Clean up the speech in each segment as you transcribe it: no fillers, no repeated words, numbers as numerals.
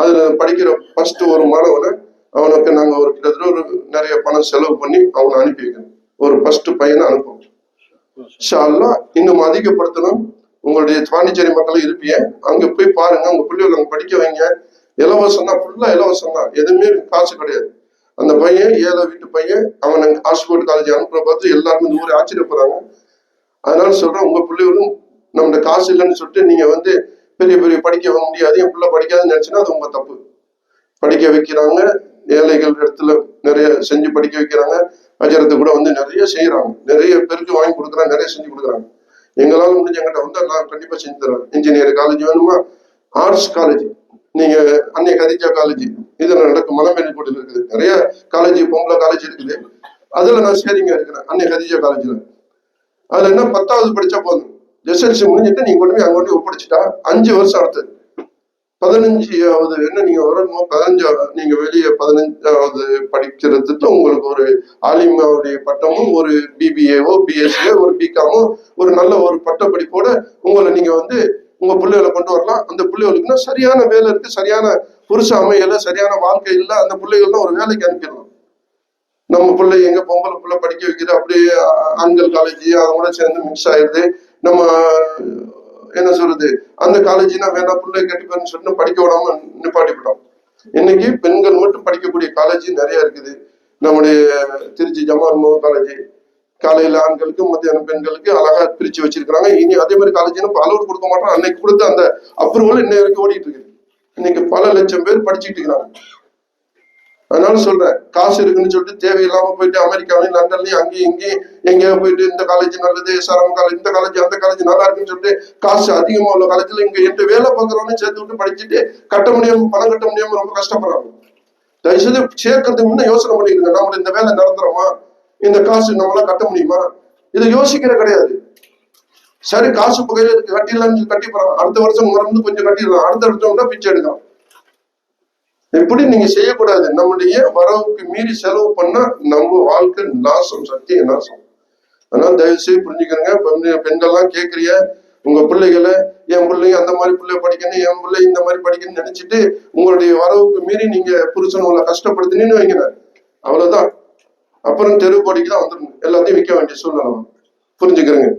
அதுல படிக்கிற ஃபர்ஸ்ட் ஒரு மாணவனை அவனுக்கு நாங்க ஒரு கிட்டத்தட்ட ஒரு நிறைய பணம் செலவு பண்ணி அவனை அனுப்பி வைக்கணும். ஒரு ஃபர்ஸ்ட் பையனை அனுப்புவோம். இன்னும் அதிகப்படுத்தணும். உங்களுடைய பாண்டிச்சேரி மக்கள் இருப்பீங்க, அங்க போய் பாருங்க, உங்க பிள்ளைகள் அங்க படிக்க வைங்க. இலவசம் தான், ஃபுல்லா இலவசம் தான், எதுவுமே காசு கிடையாது. அந்த பையன் ஏழை வீட்டு பையன், அவனை ஆக்ஸ்போர்ட் காலேஜ் அனுப்புற பார்த்து எல்லாருமே இந்த ஊரை ஆச்சரியப்படுறாங்க. அதனால சொல்றேன், உங்க பிள்ளைகளும் நம்மகிட்ட காசு இல்லைன்னு சொல்லிட்டு நீங்க வந்து பெரிய பெரிய படிக்க முடியாது, என் பிள்ளை படிக்காதுன்னு நினைச்சுன்னா அது உங்க தப்பு. படிக்க வைக்கிறாங்க, ஏழைகள் இடத்துல நிறைய செஞ்சு படிக்க வைக்கிறாங்க. அஜரத்தை கூட வந்து நிறைய செய்யறாங்க, நிறைய பேருக்கு வாங்கி கொடுக்குறாங்க, நிறைய செஞ்சு கொடுக்குறாங்க. எங்களால முடிஞ்ச எங்கிட்ட வந்து நான் கண்டிப்பா செஞ்சு தருவேன். இன்ஜினியர் காலேஜ் வேணுமா, ஆர்ட்ஸ் காலேஜ், நீங்க அன்னை கதிஜா காலேஜ் இதுல நடக்கும், மலமேல்கோட்டில் இருக்குது, நிறைய காலேஜ் பொம்பளை காலேஜ் இருக்குது. அதுல நான் சரிங்க இருக்கிறேன், அன்னை கதிஜா காலேஜ்ல. அதுல என்ன 10வது படிச்சா போதும், எஸ்எல்சி முடிஞ்சிட்டு நீங்க கொண்டு போய் அங்க கொண்டு ஒப்படைச்சிட்டா 5 வருஷம் அடுத்தது 15வது என்ன நீங்க வரணுமோ 15வது நீங்க வெளியே 15வது படிக்கிறதுக்கு உங்களுக்கு ஒரு ஆலிமாவுடைய பட்டமும் ஒரு பிபிஏவோ பிஎஸ்சியோ ஒரு பிகாமோ ஒரு நல்ல ஒரு பட்ட படிப்போட உங்களை நீங்க வந்து உங்க பிள்ளைகளை கொண்டு வரலாம். அந்த பிள்ளைகளுக்குன்னா சரியான வேலை இருக்கு, சரியான புருஷ அமையல, சரியான வாழ்க்கை இல்லை, அந்த பிள்ளைகள்லாம் ஒரு வேலைக்கு அனுப்பிடலாம். நம்ம பிள்ளை எங்க பொம்பளை பிள்ளை படிக்க வைக்குது, அப்படியே ஆண்கள் காலேஜ் அதோட சேர்ந்து மிக்ஸ் ஆயிடுது. நம்ம என்ன சொல்றது, அந்த காலேஜ்னா வேணா பிள்ளை கட்டிப்பேன்னு சொல்லிட்டு படிக்க விடாம நிப்பாட்டிவிட்டோம். இன்னைக்கு பெண்கள் மட்டும் படிக்கக்கூடிய காலேஜ் நிறைய இருக்குது. நம்முடைய திருச்சி ஜமால் மோ காலேஜ் காலையில ஆண்களுக்கு மத்தியானம் பெண்களுக்கு அழகா பிரிச்சு வச்சிருக்காங்க. இனி அதே மாதிரி காலேஜ் அலோடு கொடுக்க மாட்டோம். அன்னைக்கு கொடுத்த அந்த அப்ரூவல் இன்னை வரைக்கும் ஓடிட்டு இருக்குது. இன்னைக்கு பல லட்சம் பேர் படிச்சுட்டு இருக்கிறாங்க. அதனால சொல்றேன், காசு இருக்குன்னு சொல்லிட்டு தேவையில்லாம போயிட்டு அமெரிக்காவிலையும் லண்டன்லயும் அங்கேயும் இங்கேயும் எங்கேயோ போயிட்டு இந்த காலேஜ் நல்லது, எஸ்ஆர்எம் காலேஜ், இந்த காலேஜ் அந்த காலேஜ் நல்லா இருக்குன்னு சொல்லிட்டு காசு அதிகமா உள்ள காலேஜ்ல இங்க என்கிட்ட வேலை பார்க்கறவனே சேர்த்து விட்டு படிச்சுட்டு கட்ட முடியாம, பணம் கட்ட முடியாம ரொம்ப கஷ்டப்படுறாங்க. தயவுசெய்து சேர்க்கறதுக்கு முன்ன யோசனை பண்ணிருங்க, நம்மள இந்த வேலை நடத்துறோமா, இந்த காசு நம்மளால கட்ட முடியுமா, இதை யோசிக்கிற கிடையாது. சரி காசு கையில இருக்கு கட்டிடலாம்னு கட்டி போறாங்க, அடுத்த வருஷம் மறந்து கொஞ்சம் கட்டிடலாம், அடுத்த வருஷம் கூட பிச்சை எடுக்கலாம். இப்படி நீங்க செய்யக்கூடாது. நம்முடைய வரவுக்கு மீறி செலவு பண்ணா நம்ம வாழ்க்கை நாசம், சத்திய நாசம். அதனால தயவு செய்து புரிஞ்சுக்கிறேங்க. பெண்கள்லாம் கேட்கறிய உங்க பிள்ளைகளை, என் பிள்ளைங்க அந்த மாதிரி பிள்ளை படிக்கணும், என் பிள்ளை இந்த மாதிரி படிக்கணும்னு நினைச்சிட்டு உங்களுடைய வரவுக்கு மீறி நீங்க புருஷன் உங்களை கஷ்டப்படுத்தினு வைங்க, அவ்வளவுதான். அப்புறம் தெரு படிக்கு தான் வந்துருங்க, எல்லாத்தையும் விற்க வேண்டிய சூழ்நிலை. புரிஞ்சுக்கிறேங்க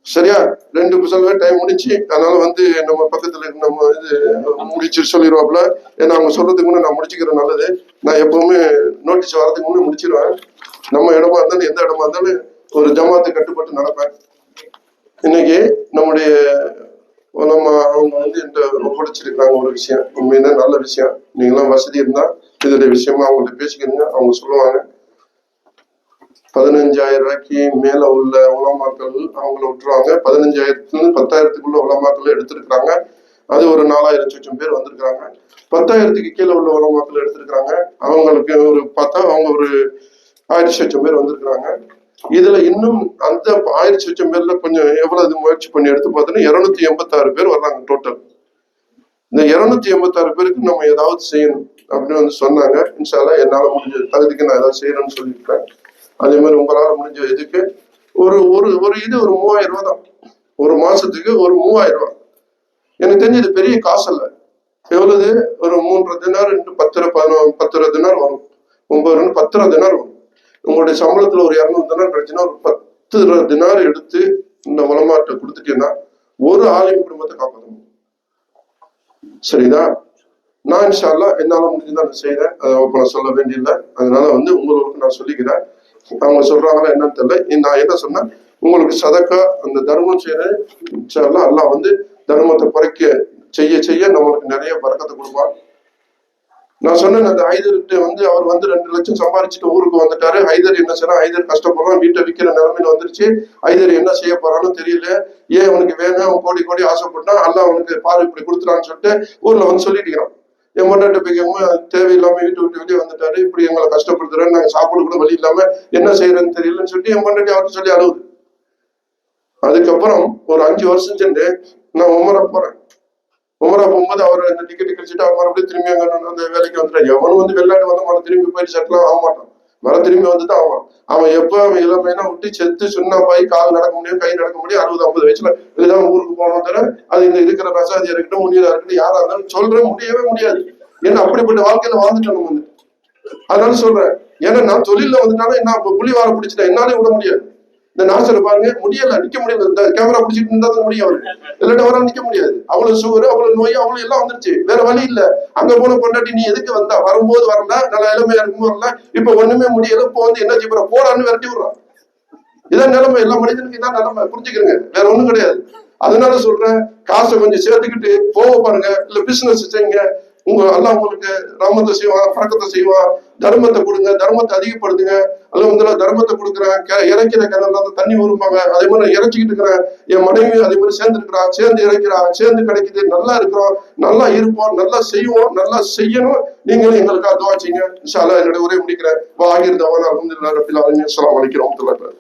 சரியா? 2 சொல்ல டைம் முடிச்சு, அதனால வந்து நம்ம பக்கத்துல நம்ம இது முடிச்சு சொல்லிடுவாப்புல. ஏன்னா அவங்க சொல்றதுக்கு முன்னே நான் முடிச்சுக்கிறேன், நல்லது. நான் எப்பவுமே நோட்டீஸ் வர்றதுக்கு முன்னே முடிச்சிருவேன். நம்ம இடமா இருந்தாலும் எந்த இடமா இருந்தாலும் ஒரு ஜமாத்தை கட்டுப்பட்டு நடப்பேன். இன்னைக்கு நம்முடைய அவங்க வந்து என்கிட்ட ஒப்படைச்சிருக்காங்க ஒரு விஷயம், உண்மையில நல்ல விஷயம். நீங்களாம் வசதி இருந்தா இதோடைய விஷயமா அவங்கள்ட்ட பேசிக்கிறீங்க, அவங்க சொல்லுவாங்க. 15,000 ரூபாய்க்கு மேல உள்ள உலமாக்கள் அவங்கள விட்டுருவாங்க. 15,000 10,000 உலமாக்கள் எடுத்திருக்கிறாங்க. அது ஒரு 4,000 பேர் வந்திருக்காங்க. 10,000 கீழே உள்ள உலமாக்கள் எடுத்திருக்கிறாங்க. அவங்களுக்கு ஒரு பார்த்தா அவங்க ஒரு 1,000 பேர் வந்திருக்கிறாங்க. இதுல இன்னும் அந்த 1,000 பேர்ல கொஞ்சம் எவ்வளவு முயற்சி பண்ணி எடுத்து பார்த்தோன்னா 286 பேர் வர்றாங்க டோட்டல். இந்த 286 பேருக்கு நம்ம ஏதாவது செய்யணும் அப்படின்னு வந்து சொன்னாங்க. இன்ஷா அல்லாஹ் என்னால முடிஞ்ச தகுதிக்கு நான் ஏதாவது செய்யணும்னு சொல்லியிருக்கேன். அதே மாதிரி உங்களால முடிஞ்ச இதுக்கு ஒரு ஒரு ஒரு இது ஒரு 3,000 ரூபாய் தான், ஒரு மாசத்துக்கு ஒரு 3,000 ரூபாய். எனக்கு தெரிஞ்சு இது பெரிய காசு இல்ல. எவ்வளவு, ஒரு 3 தினார் 10 தினார் வரும், 9 10 தினார் வரும். உங்களுடைய சம்பளத்துல ஒரு 200 தினார் கிடைச்சுன்னா ஒரு 10 தினார் எடுத்து இந்த உலமாட்ட கொடுத்துட்டீங்கன்னா ஒரு ஆலிம் குடும்பத்தை காப்பாற்றணும். சரிதா? நான் இன்ஷா அல்லாஹ் என்னால முடிஞ்சுதான் செய்யறேன், அதை நான் சொல்ல வேண்டியதில்லை. அதனால வந்து உங்களுக்கு நான் சொல்லிக்கிறேன். அவங்க சொல்றாங்களா என்னன்னு தெரியல. நான் என்ன சொன்னா, உங்களுக்கு சதக்கா அந்த தர்மம் செய்யறேன். இன்ஷா அல்லாஹ் அல்லாஹ் வந்து தர்மத்தை குறைக்க செய்ய செய்ய நம்மளுக்கு நிறைய பரக்கத்தை கொடுப்பான். நான் சொன்னேன், அந்த ஹைதர்கிட்ட வந்து அவர் வந்து 2 லட்சம் சம்பாதிச்சுட்டு ஊருக்கு வந்துட்டாரு. ஹைதர் என்ன செய்யறான், ஹைதர் கஷ்டப்படுறான், வீட்டை விற்கிற நிலைமையில வந்துருச்சு. ஹைதர் என்ன செய்ய போறான்னு தெரியல. ஏன் அவனுக்கு வேணும், அவன் கோடி கோடி ஆசைப்பட்டான், அல்லாஹ் அவனுக்கு பாரு இப்படி கொடுத்துறான்னு சொல்லிட்டு ஊர்ல வந்து சொல்லிட்டு என் மொண்டாட்ட போய்க்காம தேவையில்லாம வீட்டு விட்டு வெளியே வந்துட்டாரு, இப்படி எங்களை கஷ்டப்படுத்துறேன், நாங்க சாப்பிட கூட வழி இல்லாம என்ன செய்யறேன்னு தெரியலன்னு சொல்லிட்டு என் மொண்டாட்டி அவர்கிட்ட சொல்லி அழுகுது. அதுக்கப்புறம் ஒரு 5 வருஷம் சென்று நான் உமரா போறேன். உமரா போகும்போது அவர் அந்த டிக்கெட் கிடைச்சிட்டு அவர் மறுபடியும் திரும்பி அங்க அந்த வேலைக்கு வந்துட்டாரு. எவனும் வந்து வெளிநாட்டு வந்து திரும்பி போயிட்டு செட்டில் ஆக மாட்டான். மரம் திரும்பி வந்துதான் அவன் எப்ப அவன் இளமைனா விட்டு செத்து சுண்ணா போய் கால் நடக்க முடியும், கை நடக்க முடியும், 60-50 வயசுல இதுதான் ஊருக்கு போனோம் தர அது இங்க இருக்கிற ரசாதியா இருக்கட்டும், முனியரா இருக்கட்டும், யாரா இருந்தாலும் சொல்றேன் முடியவே முடியாது. ஏன்னா அப்படிப்பட்ட வாழ்க்கையில வாழ்ந்துட்டோம் நம்ம வந்து. அதனால சொல்றேன், ஏன்னா நான் தொழில வந்துட்டாலும் என்ன புள்ளி வார பிடிச்சிட்டேன், என்னாலே விட முடியாது. இந்த நாசர் பாருங்க முடியல, நிக்க முடியல, இந்த கேமரா பிடிச்சிட்டு இருந்தா முடியும் அவருக்கு, இல்லாட்ட வர நிக்க முடியாது. அவ்வளவு சுகர், அவ்வளவு நோய், அவ்வளவு எல்லாம் வந்துருச்சு, வேற வழி இல்ல. அங்க போன பொண்டாட்டி நீ எதுக்கு வந்தா, வரும்போது வரல, நல்லா இளமையா இருக்கும்போது வரல, இப்ப ஒண்ணுமே முடியல, இப்போ வந்து என்ன செய்ய போறான்னு விரட்டி விடுறான். இதான் நிலைமை, எல்லா மனிதனுக்கு இதான் நிலைமை, புரிஞ்சுக்கிறேங்க, வேற ஒண்ணும் கிடையாது. அதனால சொல்றேன், காசை கொஞ்சம் சேர்த்துக்கிட்டு போக பாருங்க, இல்ல பிசினஸ் செய்யுங்க. எல்லாம் உங்களுக்கு ராமத்தை செய்வான், பழக்கத்தை செய்வான். தர்மத்தை கொடுங்க, தர்மத்தை அதிகப்படுத்துங்க. அல்ல வந்து தர்மத்தை கொடுக்குறேன், இறைக்கிற கிணறுல வந்து தண்ணி வருவாங்க, அதே மாதிரி இறைச்சிக்கிட்டு இருக்கிறேன். என் மனைவி அதே மாதிரி சேர்ந்து இருக்கிறான், சேர்ந்து இறைக்கிறான், சேர்ந்து கிடைக்குது, நல்லா இருக்கிறோம், நல்லா இருப்போம், நல்லா செய்வோம், நல்லா செய்யணும். நீங்களும் எங்களுக்காக துவா செய்யுங்க. இன்ஷா அல்லாஹ் என்னுடைய உரையை முடிக்கிறேன். வாகிர் தவானா அல்ஹம்துலில்லாஹி ரப்பில் ஆலமீன். அஸ்ஸலாமு அலைக்கும் வரஹ்மத்துல்லாஹி.